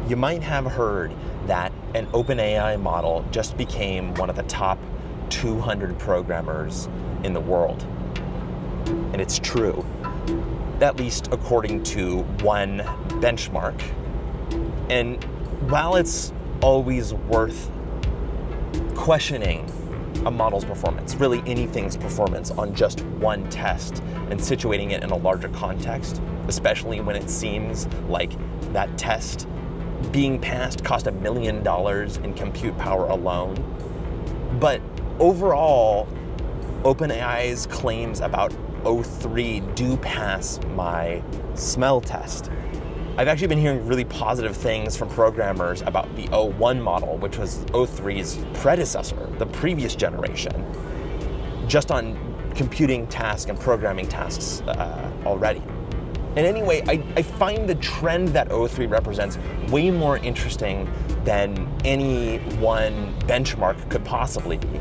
You might have heard that an OpenAI model just became one of the top 200 programmers in the world. And it's true, at least according to one benchmark. And while it's always worth questioning a model's performance, really anything's performance, on just one test and situating it in a larger context, especially when it seems like that test being passed cost $1 million in compute power alone. But overall, OpenAI's claims about O3 do pass my smell test. I've actually been hearing really positive things from programmers about the O1 model, which was O3's predecessor, the previous generation, just on computing tasks and programming tasks already. And anyway, I find the trend that O3 represents way more interesting than any one benchmark could possibly be.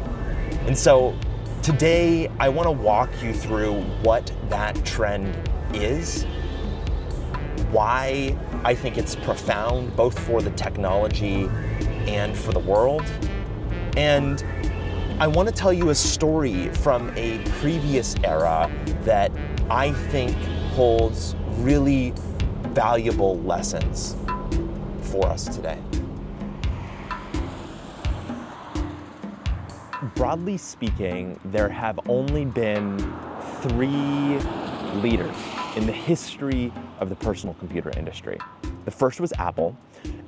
And so today, I want to walk you through what that trend is, why I think it's profound, both for the technology and for the world. And I want to tell you a story from a previous era that I think holds really valuable lessons for us today. Broadly speaking, there have only been 3 leaders in the history of the personal computer industry. The first was Apple,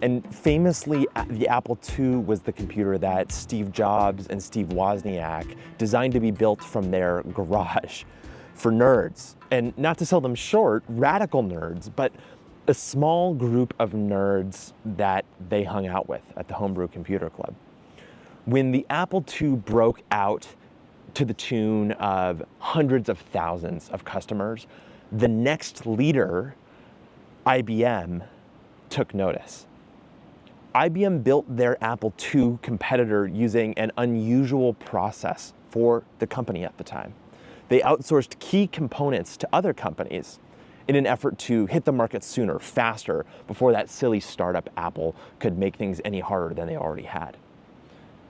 and famously, the Apple II was the computer that Steve Jobs and Steve Wozniak designed to be built from their garage for nerds. And not to sell them short, radical nerds, but a small group of nerds that they hung out with at the Homebrew Computer Club. When the Apple II broke out to the tune of hundreds of thousands of customers, the next leader, IBM, took notice. IBM built their Apple II competitor using an unusual process for the company at the time. They outsourced key components to other companies in an effort to hit the market sooner, faster, before that silly startup Apple could make things any harder than they already had.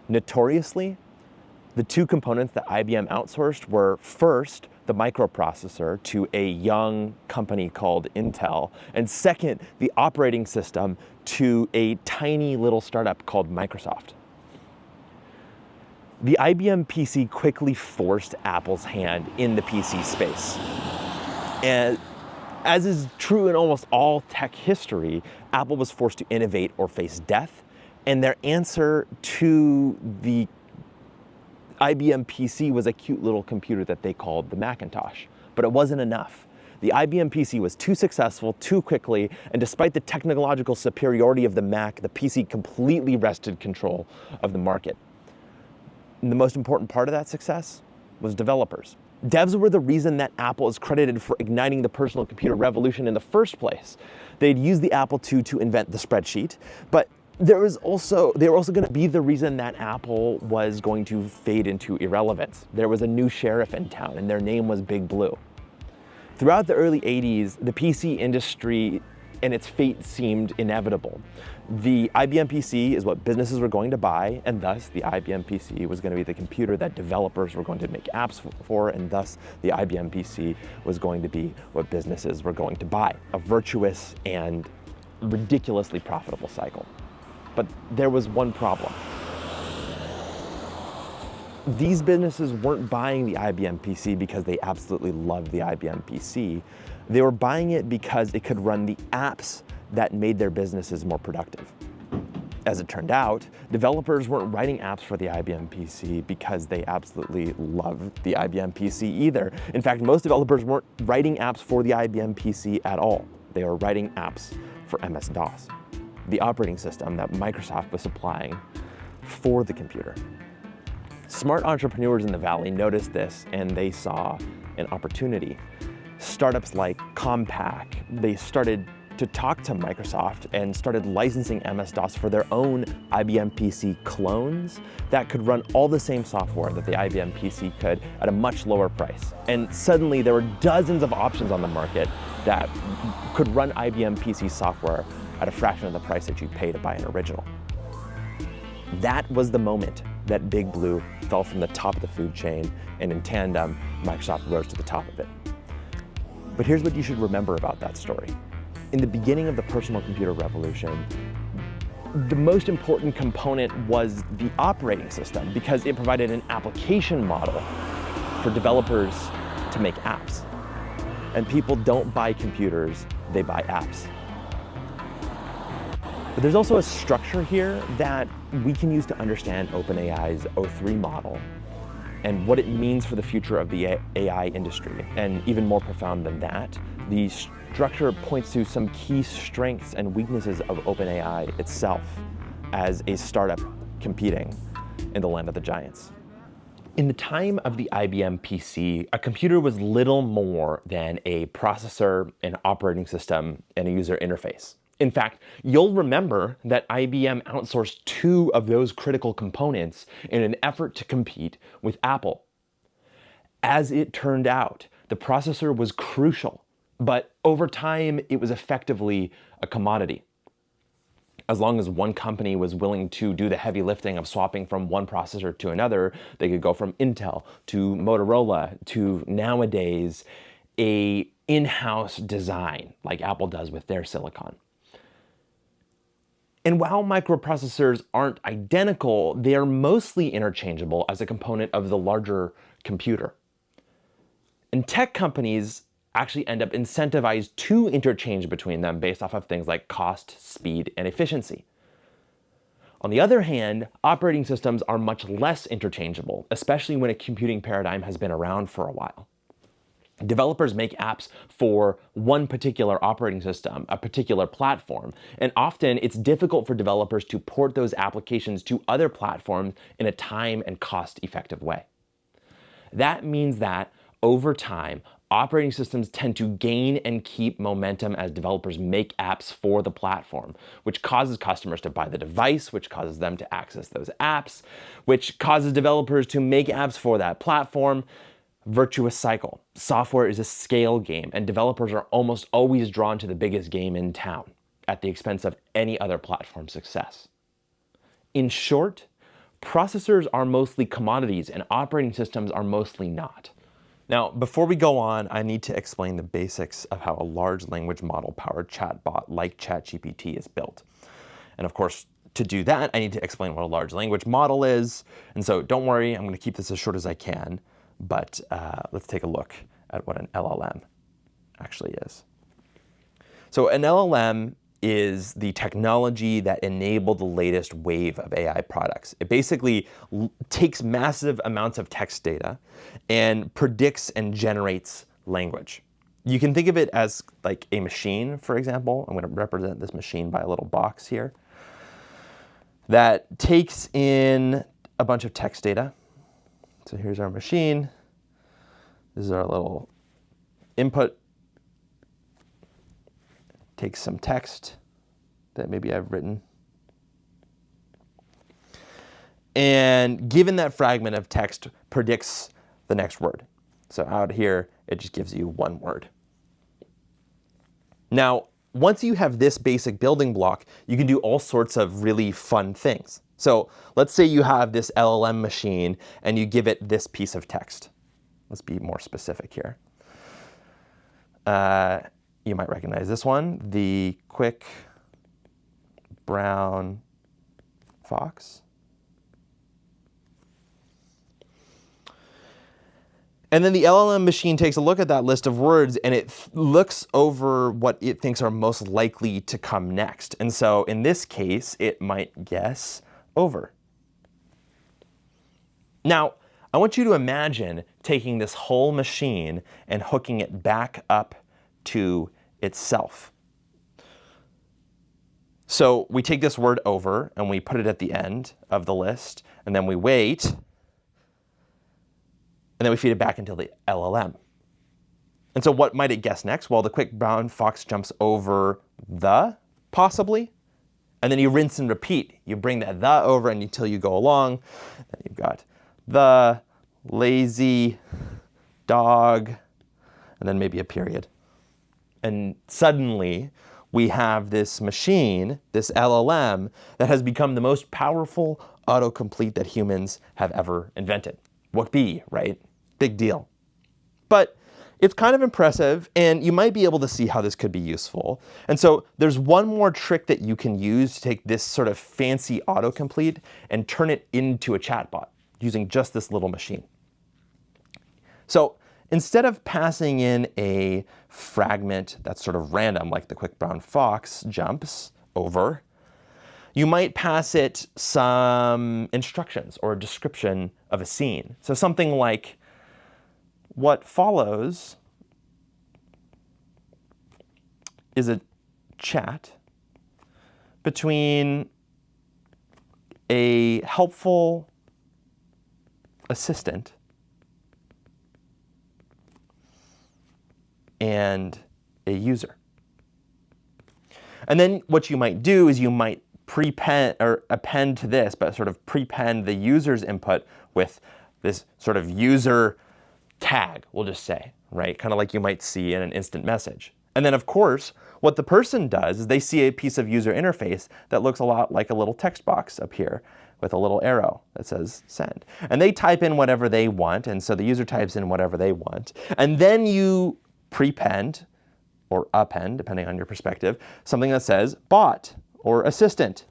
Notoriously, the 2 components that IBM outsourced were, first, the microprocessor to a young company called Intel, and second, the operating system to a tiny little startup called Microsoft. The IBM PC quickly forced Apple's hand in the PC space. And as is true in almost all tech history, Apple was forced to innovate or face death, and their answer to the IBM PC was a cute little computer that they called the Macintosh. But it wasn't enough. The IBM PC was too successful, too quickly, and despite the technological superiority of the Mac, the PC completely wrested control of the market. And the most important part of that success was developers. Devs were the reason that Apple is credited for igniting the personal computer revolution in the first place. They'd used the Apple II to invent the spreadsheet, but they were also going to be the reason that Apple was going to fade into irrelevance. There was a new sheriff in town, and their name was Big Blue. Throughout the early 80s, the PC industry and its fate seemed inevitable. The IBM PC is what businesses were going to buy, and thus the IBM PC was going to be the computer that developers were going to make apps for, and thus the IBM PC was going to be what businesses were going to buy. A virtuous and ridiculously profitable cycle. But there was one problem. These businesses weren't buying the IBM PC because they absolutely loved the IBM PC. They were buying it because it could run the apps that made their businesses more productive. As it turned out, developers weren't writing apps for the IBM PC because they absolutely loved the IBM PC either. In fact, most developers weren't writing apps for the IBM PC at all. They were writing apps for MS-DOS, the operating system that Microsoft was supplying for the computer. Smart entrepreneurs in the Valley noticed this, and they saw an opportunity. Startups like Compaq, they started to talk to Microsoft and started licensing MS-DOS for their own IBM PC clones that could run all the same software that the IBM PC could at a much lower price. And suddenly there were dozens of options on the market that could run IBM PC software at a fraction of the price that you'd pay to buy an original. That was the moment that Big Blue fell from the top of the food chain, and in tandem, Microsoft rose to the top of it. But here's what you should remember about that story. In the beginning of the personal computer revolution, the most important component was the operating system because it provided an application model for developers to make apps. And people don't buy computers, they buy apps. But there's also a structure here that we can use to understand OpenAI's O3 model and what it means for the future of the AI industry. And even more profound than that, the structure points to some key strengths and weaknesses of OpenAI itself as a startup competing in the land of the giants. In the time of the IBM PC, a computer was little more than a processor, an operating system, and a user interface. In fact, you'll remember that IBM outsourced 2 of those critical components in an effort to compete with Apple. As it turned out, the processor was crucial, but over time, it was effectively a commodity. As long as one company was willing to do the heavy lifting of swapping from one processor to another, they could go from Intel to Motorola to nowadays a in-house design like Apple does with their silicon. And while microprocessors aren't identical, they are mostly interchangeable as a component of the larger computer. And tech companies actually end up incentivized to interchange between them based off of things like cost, speed, and efficiency. On the other hand, operating systems are much less interchangeable, especially when a computing paradigm has been around for a while. Developers make apps for one particular operating system, a particular platform, and often it's difficult for developers to port those applications to other platforms in a time and cost-effective way. That means that over time, operating systems tend to gain and keep momentum as developers make apps for the platform, which causes customers to buy the device, which causes them to access those apps, which causes developers to make apps for that platform. Virtuous cycle. Software is a scale game, and developers are almost always drawn to the biggest game in town at the expense of any other platform success. In short, processors are mostly commodities and operating systems are mostly not. Now, before we go on, I need to explain the basics of how a large language model powered chatbot like ChatGPT is built. And of course, to do that, I need to explain what a large language model is. And so don't worry, I'm going to keep this as short as I can. But let's take a look at what an LLM actually is. So an LLM is the technology that enabled the latest wave of AI products. It basically takes massive amounts of text data and predicts and generates language. You can think of it as like a machine, for example. I'm going to represent this machine by a little box here that takes in a bunch of text data. So here's our machine. This is our little input. Takes some text that maybe I've written. And given that fragment of text, predicts the next word. So out here, it just gives you one word. Now, once you have this basic building block, you can do all sorts of really fun things. So let's say you have this LLM machine and you give it this piece of text. Let's be more specific here. You might recognize this one, the quick brown fox. And then the LLM machine takes a look at that list of words and it looks over what it thinks are most likely to come next. And so in this case, it might guess over. Now, I want you to imagine taking this whole machine and hooking it back up to itself. So we take this word over and we put it at the end of the list, and then we wait, and then we feed it back into the LLM. And so what might it guess next? Well, the quick brown fox jumps over the, possibly, and then you rinse and repeat. You bring that the over and until you go along, then you've got the lazy dog, and then maybe a period. And suddenly, we have this machine, this LLM, that has become the most powerful autocomplete that humans have ever invented. What be, right? Big deal. But it's kind of impressive, and you might be able to see how this could be useful. And so there's one more trick that you can use to take this sort of fancy autocomplete and turn it into a chatbot using just this little machine. So instead of passing in a fragment that's sort of random, like the quick brown fox jumps over, you might pass it some instructions or a description of a scene. So something like, what follows is a chat between a helpful assistant and a user. And then what you might do is you might prepend or append to this, but sort of prepend the user's input with this sort of user tag, we'll just say, right? Kind of like you might see in an instant message. And then of course, what the person does is they see a piece of user interface that looks a lot like a little text box up here with a little arrow that says send. And they type in whatever they want, and so the user types in whatever they want. And then you prepend or append, depending on your perspective, something that says bot or assistant,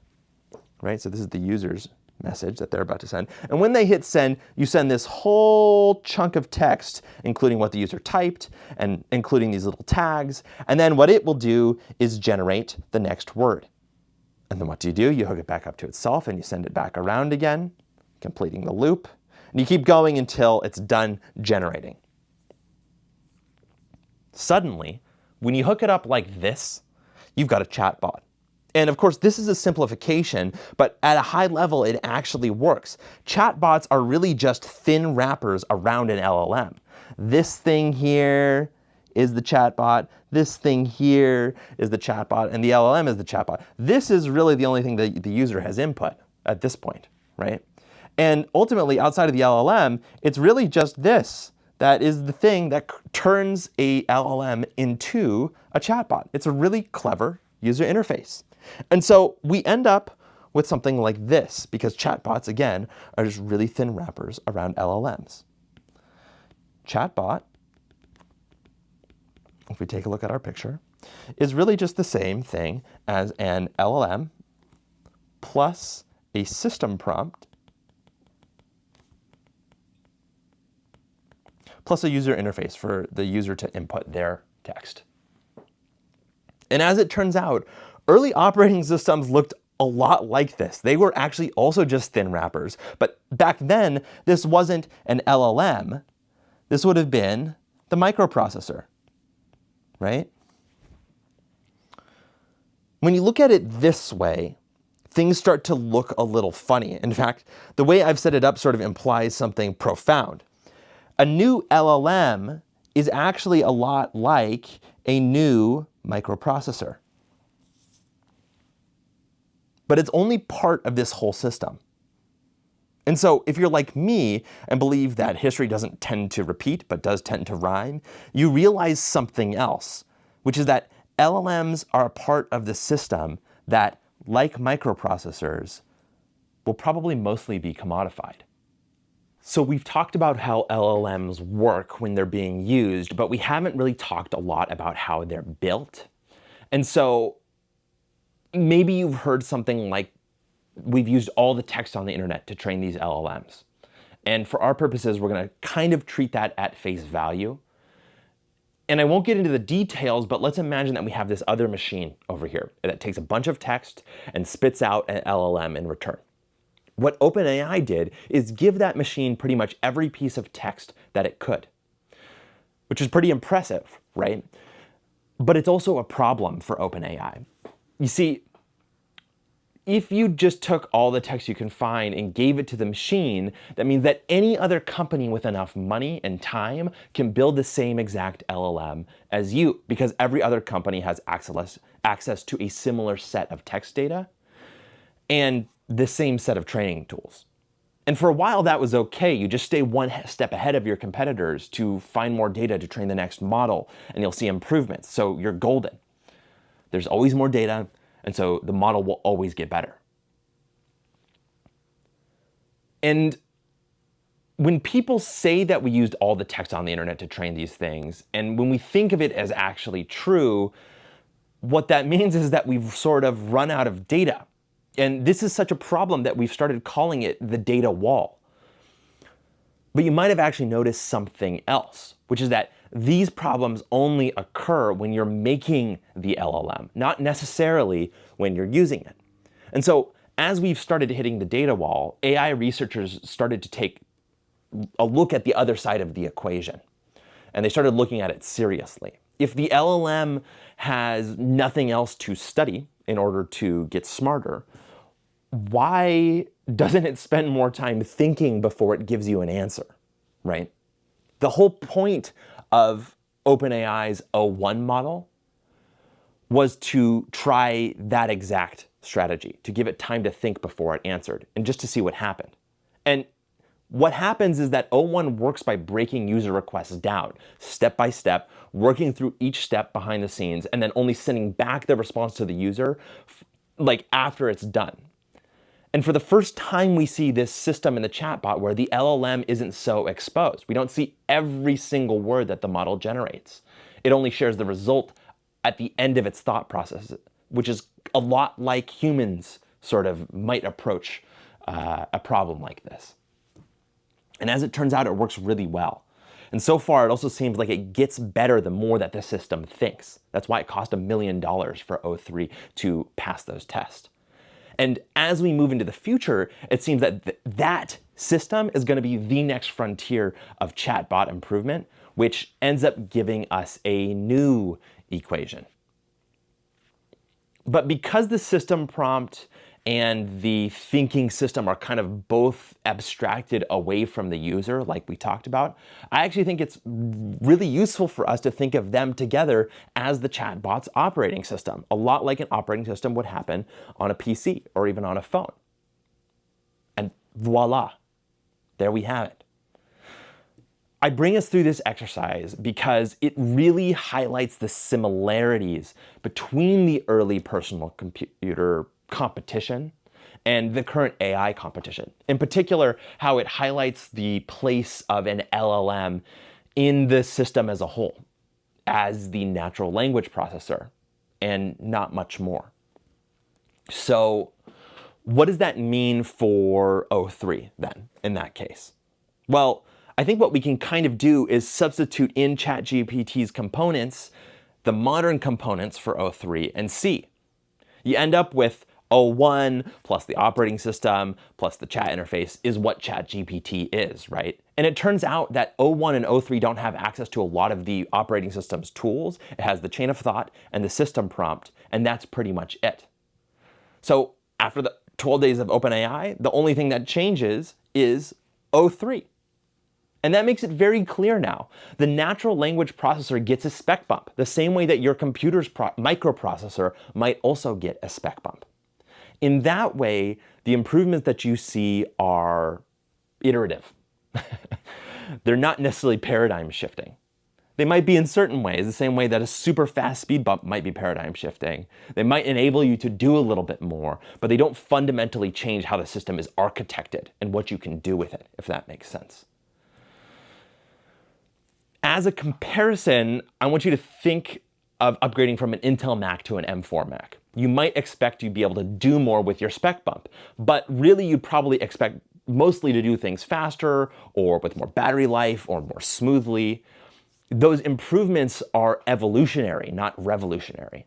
right? So this is the user's message that they're about to send. And when they hit send, you send this whole chunk of text, including what the user typed and including these little tags. And then what it will do is generate the next word. And then what do? You hook it back up to itself and you send it back around again, completing the loop. And you keep going until it's done generating. Suddenly, when you hook it up like this, you've got a chatbot. And of course, this is a simplification, but at a high level, it actually works. Chatbots are really just thin wrappers around an LLM. This thing here is the chatbot. This thing here is the chatbot, and the LLM is the chatbot. This is really the only thing that the user has input at this point, right? And ultimately, outside of the LLM, it's really just this that is the thing that turns a LLM into a chatbot. It's a really clever user interface. And so we end up with something like this, because chatbots, again, are just really thin wrappers around LLMs. Chatbot, if we take a look at our picture, is really just the same thing as an LLM plus a system prompt plus a user interface for the user to input their text. And as it turns out, early operating systems looked a lot like this. They were actually also just thin wrappers. But back then, this wasn't an LLM. This would have been the microprocessor, right? When you look at it this way, things start to look a little funny. In fact, the way I've set it up sort of implies something profound. A new LLM is actually a lot like a new microprocessor. But it's only part of this whole system. And so if you're like me and believe that history doesn't tend to repeat, but does tend to rhyme, you realize something else, which is that LLMs are a part of the system that, like microprocessors, will probably mostly be commodified. So we've talked about how LLMs work when they're being used, but we haven't really talked a lot about how they're built. And so maybe you've heard something like, we've used all the text on the internet to train these LLMs. And for our purposes, we're going to kind of treat that at face value. And I won't get into the details, but let's imagine that we have this other machine over here that takes a bunch of text and spits out an LLM in return. What OpenAI did is give that machine pretty much every piece of text that it could, which is pretty impressive, right? But it's also a problem for OpenAI. You see, if you just took all the text you can find and gave it to the machine, that means that any other company with enough money and time can build the same exact LLM as you, because every other company has access to a similar set of text data and the same set of training tools. And for a while that was okay. You just stay one step ahead of your competitors to find more data to train the next model, and you'll see improvements, so you're golden. There's always more data, and so the model will always get better. And when people say that we used all the text on the internet to train these things, and when we think of it as actually true, what that means is that we've sort of run out of data. And this is such a problem that we've started calling it the data wall. But you might have actually noticed something else, which is that these problems only occur when you're making the LLM, not necessarily when you're using it. And so as we've started hitting the data wall, AI researchers started to take a look at the other side of the equation. And they started looking at it seriously. If the LLM has nothing else to study in order to get smarter, why doesn't it spend more time thinking before it gives you an answer, right? The whole point of OpenAI's O1 model was to try that exact strategy, to give it time to think before it answered, and just to see what happened. And what happens is that O1 works by breaking user requests down, step by step, working through each step behind the scenes, and then only sending back the response to the user like after it's done. And for the first time, we see this system in the chatbot where the LLM isn't so exposed. We don't see every single word that the model generates. It only shares the result at the end of its thought process, which is a lot like humans sort of might approach a problem like this. And as it turns out, it works really well. And so far, it also seems like it gets better the more that the system thinks. That's why it cost $1 million for O3 to pass those tests. And as we move into the future, it seems that that system is going to be the next frontier of chatbot improvement, which ends up giving us a new equation. But because the system prompt and the thinking system are kind of both abstracted away from the user, like we talked about, I actually think it's really useful for us to think of them together as the chatbot's operating system, a lot like an operating system would happen on a PC or even on a phone. And voila, there we have it. I bring us through this exercise because it really highlights the similarities between the early personal computer competition and the current AI competition. In particular, how it highlights the place of an LLM in the system as a whole, as the natural language processor, and not much more. So what does that mean for O3 then, in that case? Well, I think what we can kind of do is substitute in ChatGPT's components, the modern components for O3, and see. You end up with O1 plus the operating system plus the chat interface is what ChatGPT is, right? And it turns out that O1 and O3 don't have access to a lot of the operating system's tools. It has the chain of thought and the system prompt, and that's pretty much it. So after the 12 days of OpenAI, the only thing that changes is O3. And that makes it very clear now. The natural language processor gets a spec bump, the same way that your computer's microprocessor might also get a spec bump. In that way, the improvements that you see are iterative. They're not necessarily paradigm shifting. They might be in certain ways, the same way that a super fast speed bump might be paradigm shifting. They might enable you to do a little bit more, but they don't fundamentally change how the system is architected and what you can do with it, if that makes sense. As a comparison, I want you to think of upgrading from an Intel Mac to an M4 Mac. You might expect to be able to do more with your spec bump, but really you'd probably expect mostly to do things faster or with more battery life or more smoothly. Those improvements are evolutionary, not revolutionary.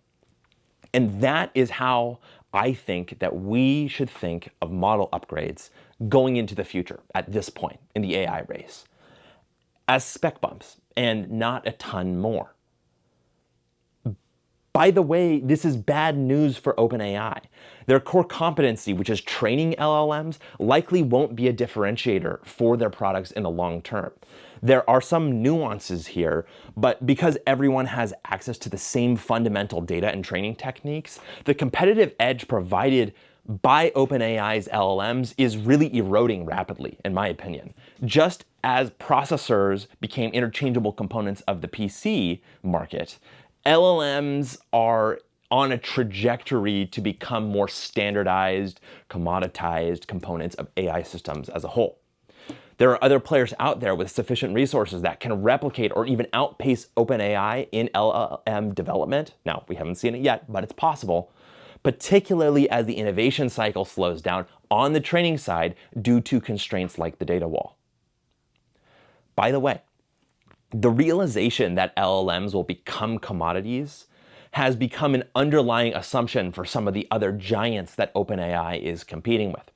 And that is how I think that we should think of model upgrades going into the future at this point in the AI race, as spec bumps and not a ton more. By the way, this is bad news for OpenAI. Their core competency, which is training LLMs, likely won't be a differentiator for their products in the long term. There are some nuances here, but because everyone has access to the same fundamental data and training techniques, the competitive edge provided by OpenAI's LLMs is really eroding rapidly, in my opinion. Just as processors became interchangeable components of the PC market, LLMs are on a trajectory to become more standardized, commoditized components of AI systems as a whole. There are other players out there with sufficient resources that can replicate or even outpace OpenAI in LLM development. Now, we haven't seen it yet, but it's possible, particularly as the innovation cycle slows down on the training side due to constraints like the data wall. By the way, the realization that LLMs will become commodities has become an underlying assumption for some of the other giants that OpenAI is competing with.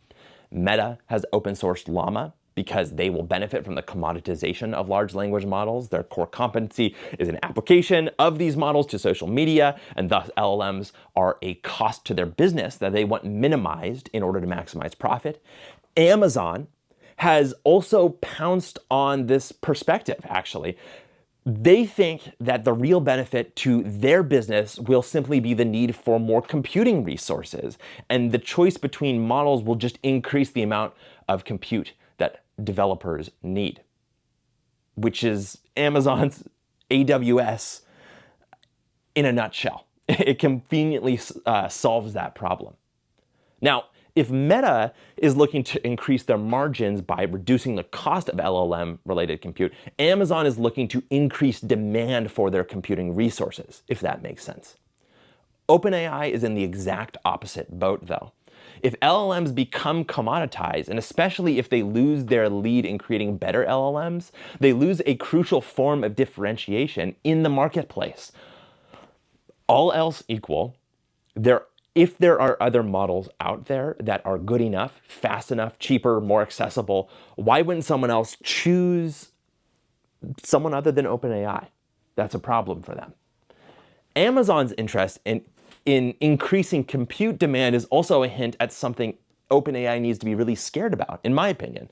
Meta has open sourced Llama because they will benefit from the commoditization of large language models. Their core competency is an application of these models to social media, and thus LLMs are a cost to their business that they want minimized in order to maximize profit. Amazon has also pounced on this perspective, actually. They think that the real benefit to their business will simply be the need for more computing resources, and the choice between models will just increase the amount of compute that developers need, which is Amazon's AWS in a nutshell. It conveniently solves that problem. Now, if Meta is looking to increase their margins by reducing the cost of LLM-related compute, Amazon is looking to increase demand for their computing resources, if that makes sense. OpenAI is in the exact opposite boat, though. If LLMs become commoditized, and especially if they lose their lead in creating better LLMs, they lose a crucial form of differentiation in the marketplace. All else equal, if there are other models out there that are good enough, fast enough, cheaper, more accessible, why wouldn't someone else choose someone other than OpenAI? That's a problem for them. Amazon's interest in increasing compute demand is also a hint at something OpenAI needs to be really scared about, in my opinion.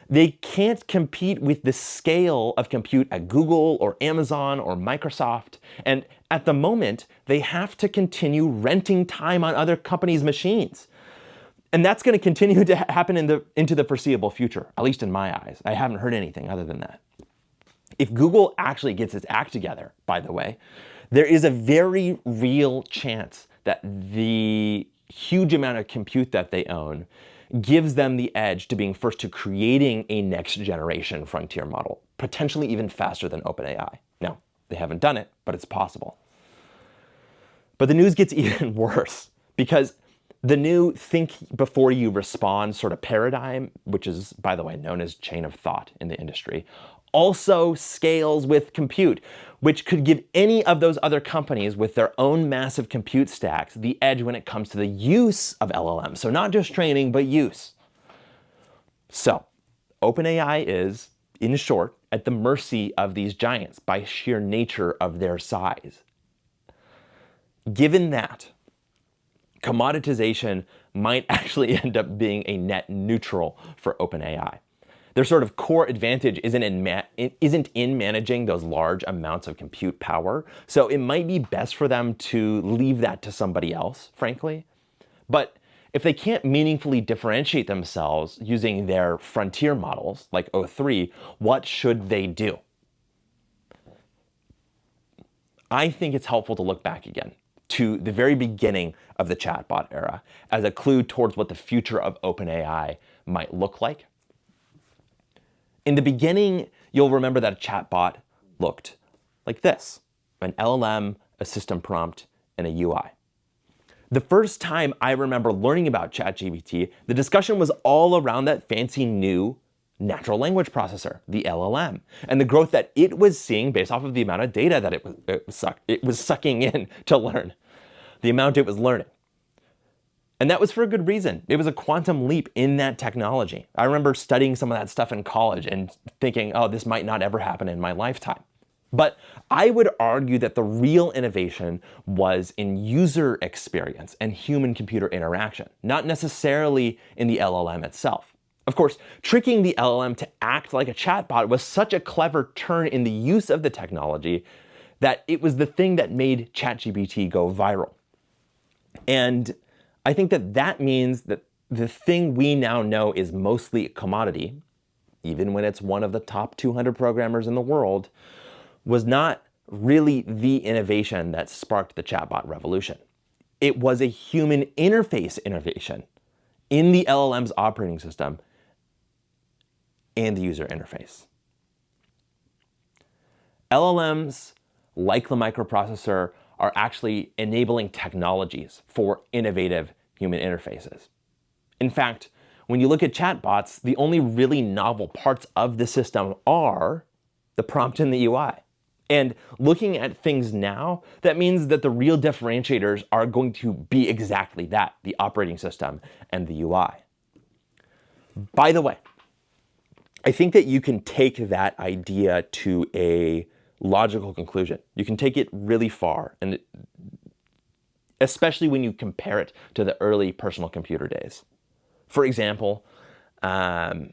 They can't compete with the scale of compute at Google or Amazon or Microsoft. And at the moment, they have to continue renting time on other companies' machines. And that's going to continue to happen into the foreseeable future, at least in my eyes. I haven't heard anything other than that. If Google actually gets its act together, by the way, there is a very real chance that the huge amount of compute that they own gives them the edge to being first to creating a next generation frontier model, potentially even faster than OpenAI. Now, they haven't done it, but it's possible. But the news gets even worse because the new think before you respond sort of paradigm, which is, by the way, known as chain of thought in the industry, also scales with compute, which could give any of those other companies with their own massive compute stacks the edge when it comes to the use of LLMs. So not just training, but use. So OpenAI is, in short, at the mercy of these giants by sheer nature of their size. Given that, commoditization might actually end up being a net neutral for OpenAI. Their sort of core advantage isn't in managing those large amounts of compute power, so it might be best for them to leave that to somebody else, frankly. But if they can't meaningfully differentiate themselves using their frontier models, like O3, what should they do? I think it's helpful to look back again to the very beginning of the chatbot era as a clue towards what the future of OpenAI might look like. In the beginning, you'll remember that a chatbot looked like this: an LLM, a system prompt, and a UI. The first time I remember learning about ChatGPT, the discussion was all around that fancy new natural language processor, the LLM, and the growth that it was seeing based off of the amount of data that it was sucking in to learn, the amount it was learning. And that was for a good reason. It was a quantum leap in that technology. I remember studying some of that stuff in college and thinking, oh, this might not ever happen in my lifetime. But I would argue that the real innovation was in user experience and human-computer interaction, not necessarily in the LLM itself. Of course, tricking the LLM to act like a chatbot was such a clever turn in the use of the technology that it was the thing that made ChatGPT go viral. And I think that means that the thing we now know is mostly a commodity, even when it's one of the top 200 programmers in the world, was not really the innovation that sparked the chatbot revolution. It was a human interface innovation in the LLM's operating system and the user interface. LLMs, like the microprocessor, are actually enabling technologies for innovative human interfaces. In fact, when you look at chatbots, the only really novel parts of the system are the prompt and the UI. And looking at things now, that means that the real differentiators are going to be exactly that, the operating system and the UI. By the way, I think that you can take that idea to a logical conclusion. You can take it really far, and especially when you compare it to the early personal computer days. For example, I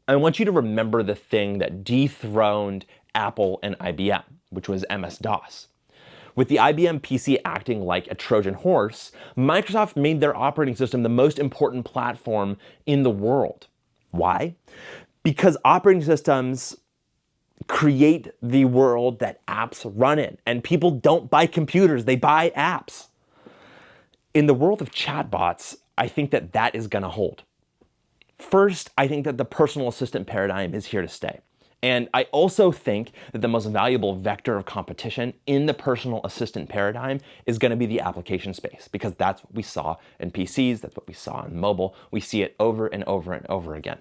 want you to remember the thing that dethroned Apple and IBM, which was MS-DOS. With the IBM PC acting like a Trojan horse, Microsoft made their operating system the most important platform in the world. Why? Because operating systems create the world that apps run in, and people don't buy computers, they buy apps. In the world of chatbots, I think that that is going to hold. First, I think that the personal assistant paradigm is here to stay. And I also think that the most valuable vector of competition in the personal assistant paradigm is going to be the application space, because that's what we saw in PCs, that's what we saw in mobile. We see it over and over and over again.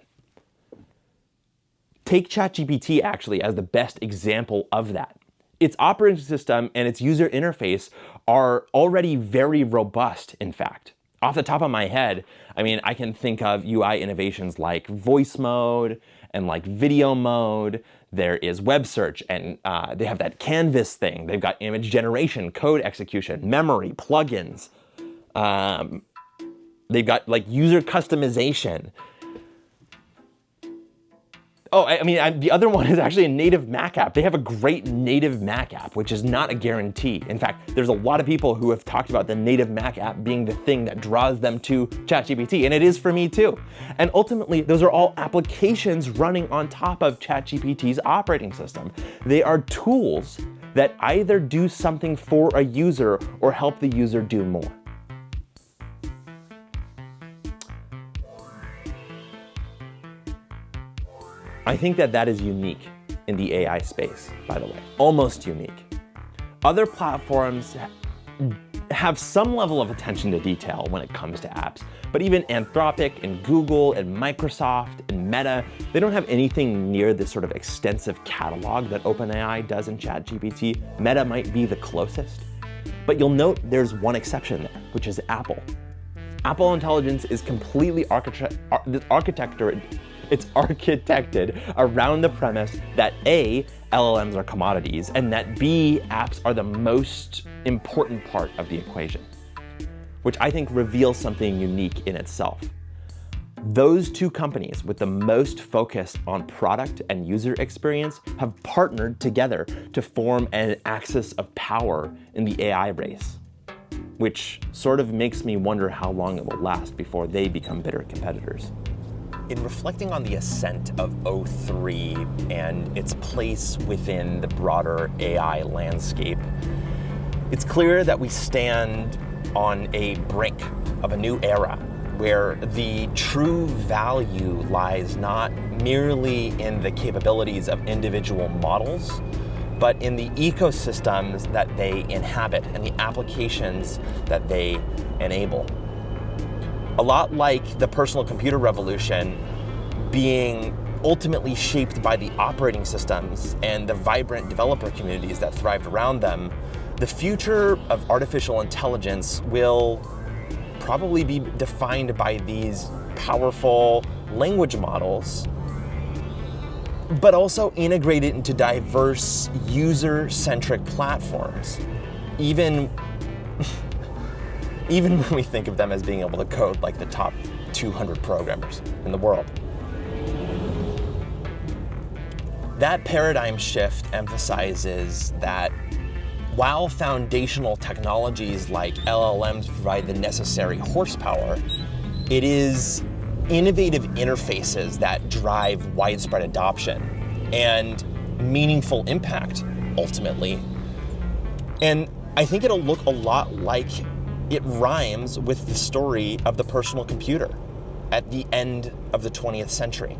Take ChatGPT actually as the best example of that. Its operating system and its user interface are already very robust, in fact. Off the top of my head, I mean, I can think of UI innovations like voice mode and like video mode. There is web search, and they have that canvas thing. They've got image generation, code execution, memory, plugins. They've got like user customization. Oh, I mean, the other one is actually a native Mac app. They have a great native Mac app, which is not a guarantee. In fact, there's a lot of people who have talked about the native Mac app being the thing that draws them to ChatGPT, and it is for me too. And ultimately, those are all applications running on top of ChatGPT's operating system. They are tools that either do something for a user or help the user do more. I think that that is unique in the AI space, by the way, almost unique. Other platforms have some level of attention to detail when it comes to apps, but even Anthropic and Google and Microsoft and Meta, they don't have anything near the sort of extensive catalog that OpenAI does in ChatGPT. Meta might be the closest, but you'll note there's one exception there, which is Apple. Apple Intelligence is completely architected around the premise that A, LLMs are commodities, and that B, apps are the most important part of the equation, which I think reveals something unique in itself. Those two companies with the most focus on product and user experience have partnered together to form an axis of power in the AI race, which sort of makes me wonder how long it will last before they become bitter competitors. In reflecting on the ascent of O3 and its place within the broader AI landscape, it's clear that we stand on a brink of a new era where the true value lies not merely in the capabilities of individual models, but in the ecosystems that they inhabit and the applications that they enable. A lot like the personal computer revolution being ultimately shaped by the operating systems and the vibrant developer communities that thrived around them, the future of artificial intelligence will probably be defined by these powerful language models, but also integrated into diverse user-centric platforms, even when we think of them as being able to code like the top 200 programmers in the world. That paradigm shift emphasizes that while foundational technologies like LLMs provide the necessary horsepower, it is innovative interfaces that drive widespread adoption and meaningful impact, ultimately. And I think it'll look a lot like it rhymes with the story of the personal computer at the end of the 20th century.